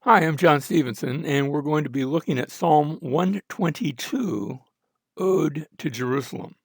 Hi, I'm John Stevenson, and we're going to be looking at Psalm 122, Ode to Jerusalem.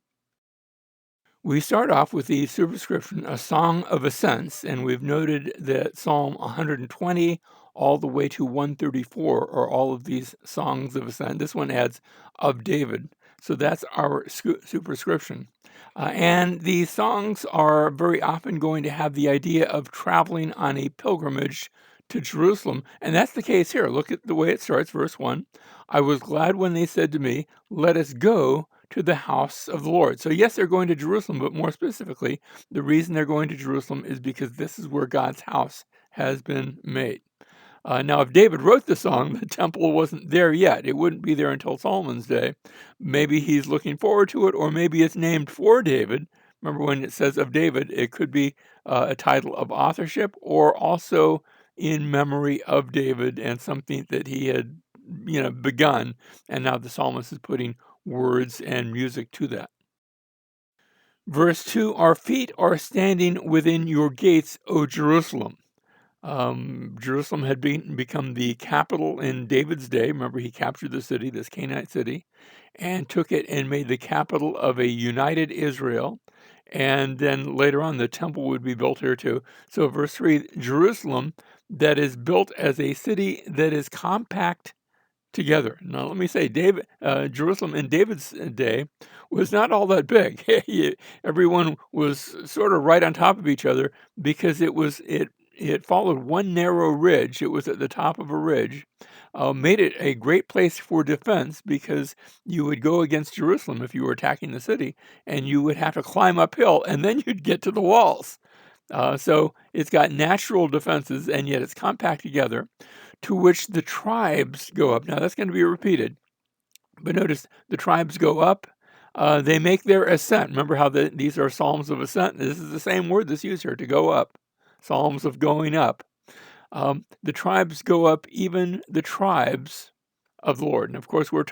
We start off with the superscription, A Song of Ascents, and we've noted that Psalm 120 all the way to 134 are all of these songs of ascent. This one adds of David, so that's our superscription. And these songs are very often going to have the idea of traveling on a pilgrimage to Jerusalem, and that's the case here. Look at the way it starts, verse 1. I was glad when they said to me, let us go to the house of the Lord. So yes, they're going to Jerusalem, but more specifically, the reason they're going to Jerusalem is because this is where God's house has been made. Now, if David wrote the song, the temple wasn't there yet. It wouldn't be there until Solomon's day. Maybe he's looking forward to it, or maybe it's named for David. Remember, when it says of David, it could be a title of authorship, or also in memory of David and something that he had, begun. And now the psalmist is putting words and music to that. Verse 2, our feet are standing within your gates, O Jerusalem. Jerusalem had become the capital in David's day. Remember, he captured the city, this Canaanite city, and took it and made the capital of a united Israel. And then later on, the temple would be built here too. So, verse 3, Jerusalem, that is built as a city that is compact together. Now, let me say, Jerusalem in David's day was not all that big. Everyone was sort of right on top of each other because it followed one narrow ridge. It was at the top of a ridge, made it a great place for defense because you would go against Jerusalem if you were attacking the city, and you would have to climb uphill, and then you'd get to the walls. So it's got natural defenses, and yet it's compact together, to which the tribes go up. Now that's going to be repeated, but notice the tribes go up. They make their ascent. Remember how these are psalms of ascent? This is the same word that's used here, to go up. Psalms of going up. The tribes go up, even the tribes of the Lord. And of course, when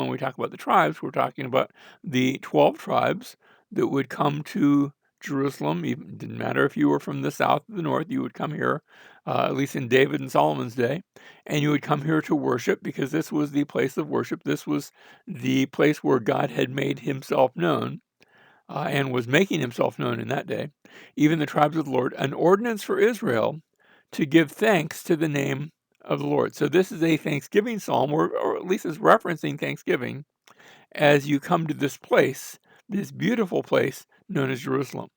we talk about the tribes, we're talking about the 12 tribes that would come to Jerusalem. It didn't matter if you were from the south or the north, you would come here, at least in David and Solomon's day, and you would come here to worship because this was the place of worship. This was the place where God had made himself known. And was making himself known in that day, even the tribes of the Lord, an ordinance for Israel to give thanks to the name of the Lord. So this is a Thanksgiving psalm, or at least is referencing Thanksgiving as you come to this place, this beautiful place known as Jerusalem.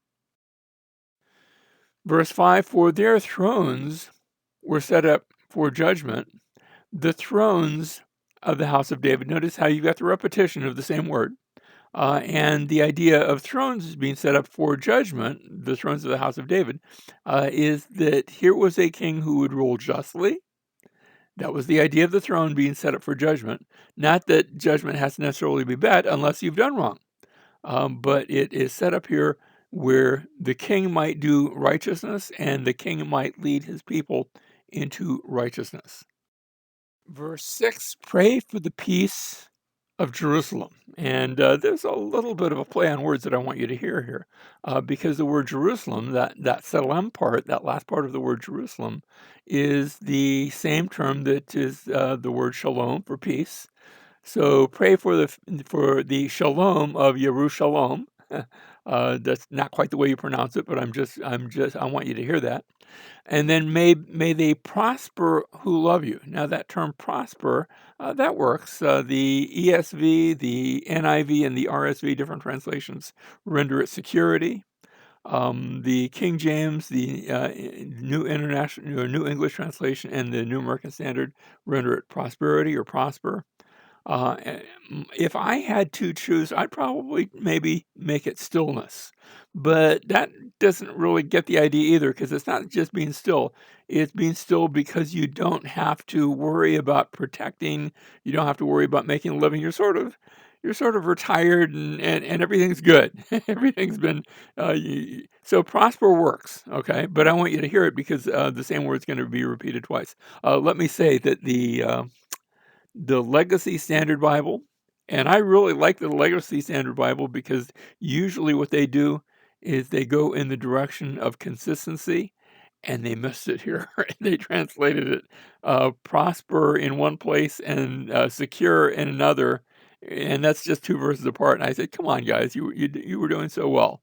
Verse 5, for their thrones were set up for judgment, the thrones of the house of David. Notice how you've got the repetition of the same word. And the idea of thrones being set up for judgment, the thrones of the house of David, is that here was a king who would rule justly. That was the idea of the throne being set up for judgment. Not that judgment has to necessarily be bad unless you've done wrong. But it is set up here where the king might do righteousness and the king might lead his people into righteousness. Verse 6, pray for the peace of Jerusalem. And there's a little bit of a play on words that I want you to hear here, because the word Jerusalem, that Salem part, that last part of the word Jerusalem, is the same term that is the word shalom for peace. So pray for the shalom of Yerushalom. That's not quite the way you pronounce it, but I want you to hear that. And then may they prosper who love you. Now that term prosper, that works. The ESV, the NIV, and the RSV, different translations, render it security. The King James, the New International, New English Translation, and the New American Standard render it prosperity or prosper. If I had to choose, I'd probably maybe make it stillness. But that doesn't really get the idea either, because it's not just being still. It's being still because you don't have to worry about protecting. You don't have to worry about making a living. You're sort of retired, and everything's good. Everything's been so prosper works, okay? But I want you to hear it because the same word's going to be repeated twice. Let me say that the Legacy Standard Bible, and I really like the Legacy Standard Bible because usually what they do is they go in the direction of consistency, and they missed it here. They translated it prosper in one place and secure in another, and that's just two verses apart. And I said, "Come on, guys, you were doing so well."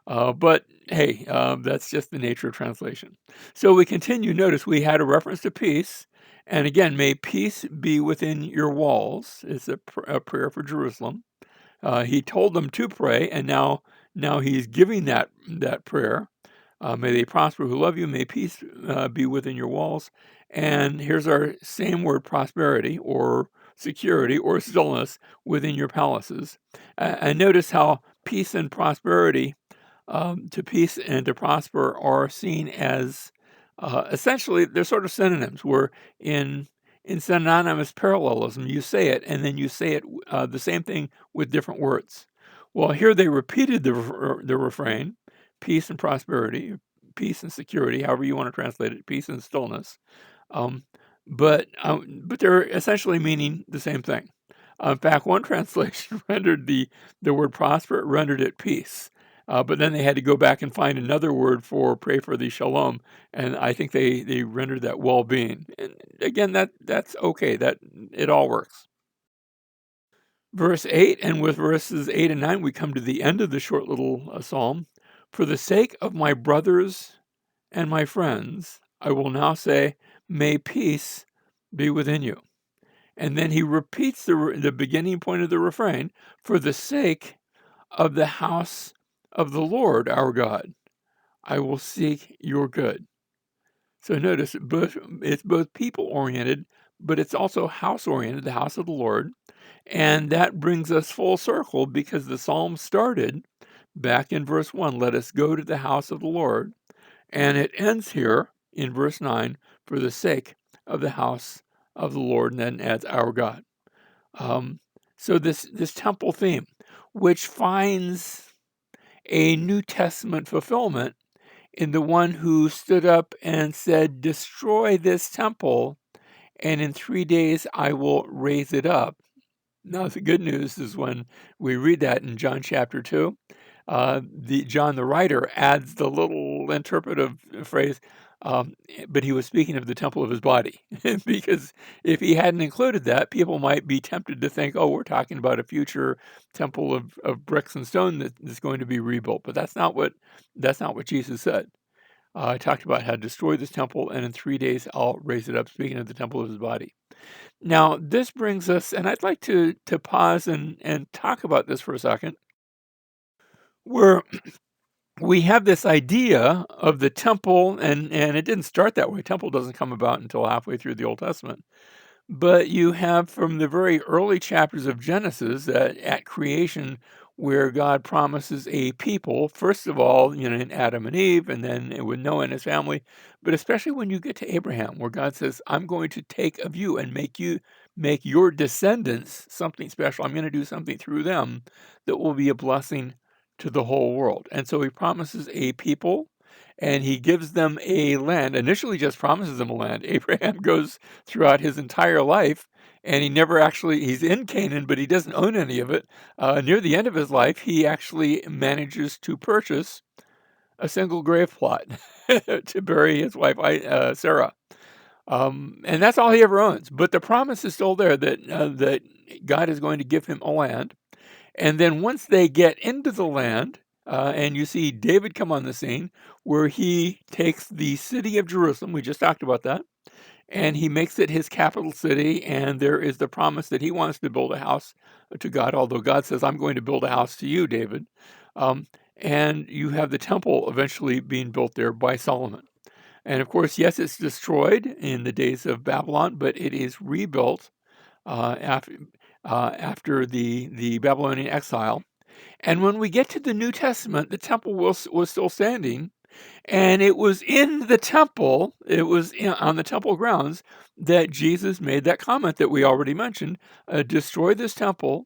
But hey, that's just the nature of translation. So we continue. Notice we had a reference to peace, and again, may peace be within your walls. It's a prayer for Jerusalem. He told them to pray, and now he's giving that prayer. May they prosper who love you. May peace be within your walls. And here's our same word, prosperity or security or stillness within your palaces. And notice how peace and prosperity, to peace and to prosper, are seen as essentially they're sort of synonyms. Where in synonymous parallelism, you say it and then you say it the same thing with different words. Well, here they repeated the refrain: peace and prosperity, peace and security, however you want to translate it, peace and stillness. Um, but they're essentially meaning the same thing. In fact, one translation rendered the word prosper, rendered it peace. But then they had to go back and find another word for pray for the shalom, and I think they rendered that well-being. And again, that's okay. That it all works. Verse 8, and with verses 8 and 9, we come to the end of the short little psalm. For the sake of my brothers and my friends, I will now say, may peace be within you. And then he repeats the beginning point of the refrain, for the sake of the house of the Lord our God, I will seek your good. So notice it's both people oriented, but it's also house oriented, the house of the Lord. And that brings us full circle because the psalm started back in verse 1, let us go to the house of the Lord. And it ends here in verse 9, for the sake of the house of the Lord, and then adds our God. So this temple theme, which finds a New Testament fulfillment in the one who stood up and said, destroy this temple, and in 3 days I will raise it up. Now, the good news is when we read that in John chapter 2, John the writer adds the little interpretive phrase, but he was speaking of the temple of his body. Because if he hadn't included that, people might be tempted to think, oh, we're talking about a future temple of bricks and stone that's going to be rebuilt. But that's not what Jesus said. I talked about how to destroy this temple, and in 3 days I'll raise it up, speaking of the temple of his body. Now, this brings us, and I'd like to pause and talk about this for a second, where we have this idea of the temple, and it didn't start that way. Temple doesn't come about until halfway through the Old Testament. But you have from the very early chapters of Genesis that at creation, where God promises a people, first of all, in Adam and Eve, and then with Noah and his family, but especially when you get to Abraham, where God says, I'm going to take of you and make your descendants something special. I'm going to do something through them that will be a blessing to the whole world. And so he promises a people, and he gives them a land. Initially just promises them a land. Abraham goes throughout his entire life, and he's in Canaan, but he doesn't own any of it. Near the end of his life, he actually manages to purchase a single grave plot to bury his wife, Sarah. And that's all he ever owns. But the promise is still there that God is going to give him a land. And then once they get into the land, and you see David come on the scene, where he takes the city of Jerusalem, we just talked about that, and he makes it his capital city, and there is the promise that he wants to build a house to God, although God says, I'm going to build a house to you, David. And you have the temple eventually being built there by Solomon. And of course, yes, it's destroyed in the days of Babylon, but it is rebuilt after the Babylonian exile. And when we get to the New Testament, the temple was still standing, and it was in the temple, on the temple grounds, that Jesus made that comment that we already mentioned, destroy this temple,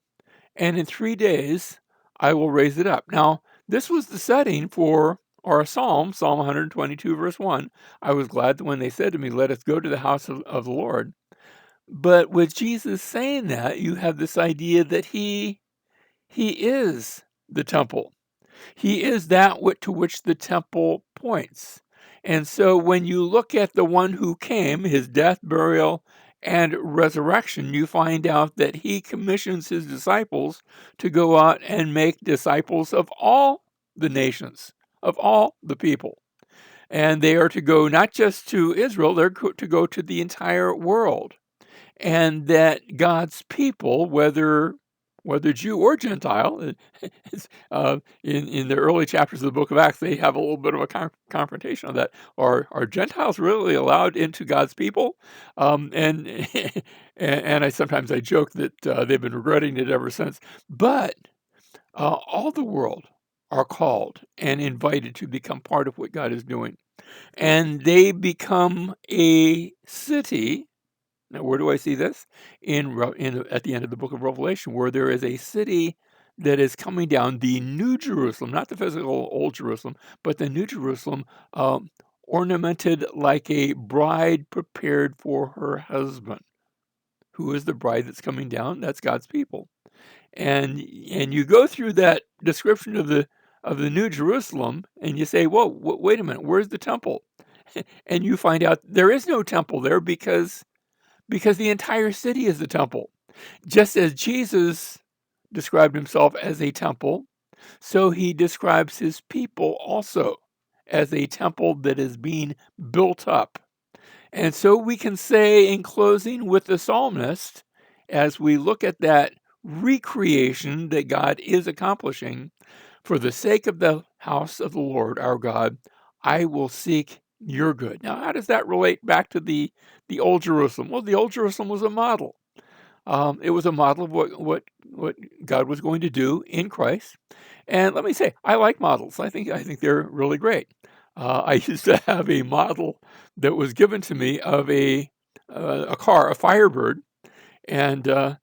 and in 3 days I will raise it up. Now, this was the setting for our Psalm 122, verse 1. I was glad when they said to me, let us go to the house of the Lord. But with Jesus saying that, you have this idea that he is the temple. He is that to which the temple points. And so when you look at the one who came, his death, burial, and resurrection, you find out that he commissions his disciples to go out and make disciples of all the nations, of all the people. And they are to go not just to Israel, they're to go to the entire world. And that God's people, whether Jew or Gentile, in the early chapters of the book of Acts, they have a little bit of a confrontation on that. Are Gentiles really allowed into God's people? And and I sometimes I joke that they've been regretting it ever since. But all the world are called and invited to become part of what God is doing, and they become a city. Now, where do I see this? At the end of the book of Revelation, where there is a city that is coming down, the New Jerusalem, not the physical Old Jerusalem, but the New Jerusalem, um, ornamented like a bride prepared for her husband. Who is the bride that's coming down? That's God's people. And you go through that description of the New Jerusalem, and you say, "Whoa, wait a minute, where's the temple?" And you find out there is no temple there because the entire city is the temple. Just as Jesus described himself as a temple, so he describes his people also as a temple that is being built up. And so we can say in closing with the psalmist, as we look at that recreation that God is accomplishing, for the sake of the house of the Lord our God, I will seek your good. Now, how does that relate back to the Old Jerusalem? Well, the Old Jerusalem was a model. It was a model of what God was going to do in Christ. And let me say, I like models. I think they're really great. I used to have a model that was given to me of a car, a Firebird, and I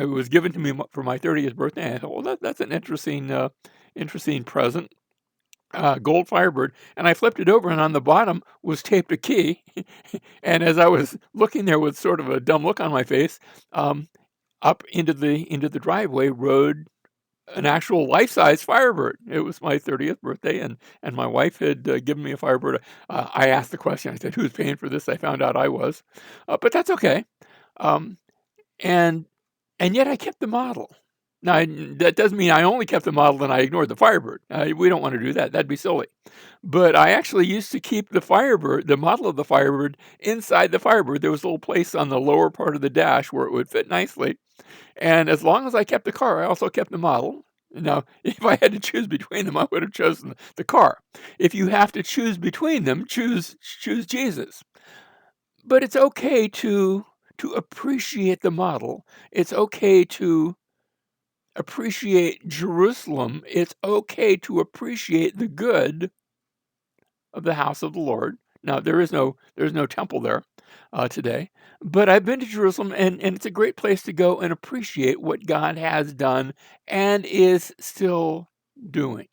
was given to me for my 30th birthday. I thought, well, that's an interesting present. Gold Firebird, and I flipped it over, and on the bottom was taped a key. And as I was looking there with sort of a dumb look on my face, up into the driveway rode an actual life-size Firebird. It was my 30th birthday, and my wife had given me a Firebird. I asked the question. I said, "Who's paying for this?" I found out I was, but that's okay. Um, and and yet I kept the model. Now, that doesn't mean I only kept the model and I ignored the Firebird. We don't want to do that. That'd be silly. But I actually used to keep the Firebird, the model of the Firebird, inside the Firebird. There was a little place on the lower part of the dash where it would fit nicely. And as long as I kept the car, I also kept the model. Now, if I had to choose between them, I would have chosen the car. If you have to choose between them, choose Jesus. But it's okay to appreciate the model. It's okay to appreciate Jerusalem. It's okay to appreciate the good of the house of the Lord. Now there's no temple there today, but I've been to Jerusalem, and it's a great place to go and appreciate what God has done and is still doing.